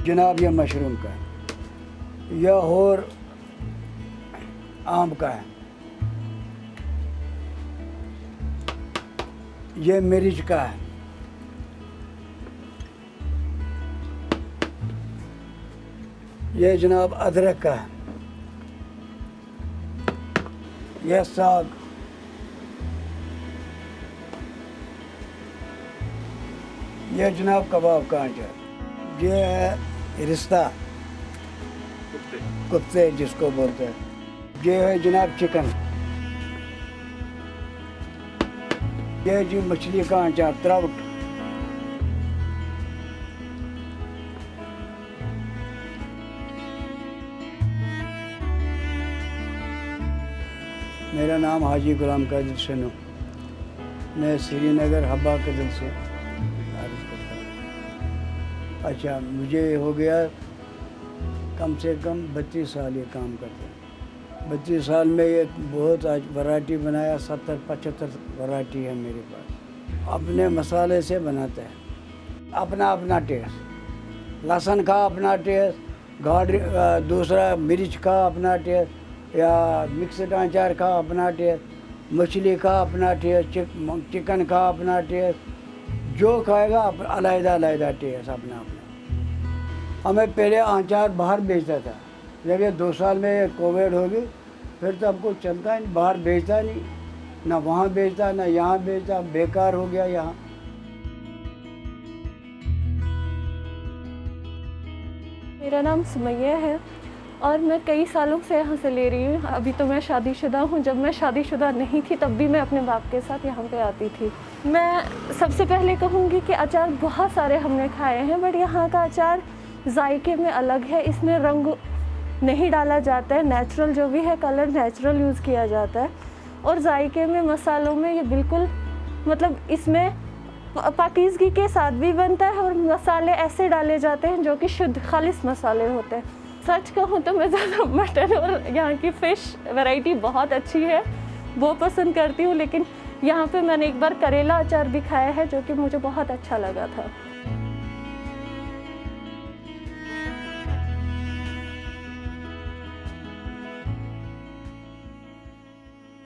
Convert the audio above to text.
जनाब ये मशरूम का है, यह और आम का है, ये मिर्च का है, ये जनाब अदरक का है, यह साग, यह जनाब कबाब का आचार, ये है रिश्ता कुत्ते जिसको बोलते हैं, ये है जनाब चिकन, ये जी मछली का आचार त्राउट, मेरा नाम हाजी गुलाम कादिर सनू, मैं श्रीनगर हब्बा के दिल से अर्ज़ करता हूँ। अच्छा, मुझे हो गया कम से कम 32 साल ये काम करते हैं। 32 साल में ये बहुत आज वैरायटी बनाया, 70-75 वैरायटी है मेरे पास। अपने मसाले से बनाते हैं, अपना अपना टेस्ट, लहसुन का अपना टेस्ट, दूसरा मिर्च का अपना टेस्ट, या मिक्सड अचार का अपना टेस्ट, मछली का अपना टेस्ट, चिकन का अपना टेस्ट, जो खाएगा अलग अलग टेस्ट अपना अपना। हमें पहले अचार बाहर बेचता था, जब ये 2 साल में कोविड हो गई फिर तो हमको चलता ही नहीं, बाहर बेचता नहीं, ना वहाँ बेचता ना यहाँ बेचता, बेकार हो गया यहाँ। मेरा नाम सुमैया है और मैं कई सालों से यहाँ से ले रही हूँ। अभी तो मैं शादीशुदा हूँ, जब मैं शादीशुदा नहीं थी तब भी मैं अपने बाप के साथ यहाँ पे आती थी। मैं सबसे पहले कहूँगी कि अचार बहुत सारे हमने खाए हैं, बट यहाँ का अचार जायके में अलग है। इसमें रंग नहीं डाला जाता है, नेचुरल जो भी है कलर नेचुरल यूज़ किया जाता है। और जायके में मसालों में ये बिल्कुल मतलब इसमें पाकीज़गी के साथ भी बनता है और मसाले ऐसे डाले जाते हैं जो कि शुद्ध खालिस मसाले होते हैं। सच कहूँ तो मैं ज़्यादा मटन और यहाँ की फ़िश वैरायटी बहुत अच्छी है, वो पसंद करती हूँ। लेकिन यहाँ पे मैंने एक बार करेला अचार भी खाया है जो कि मुझे बहुत अच्छा लगा था।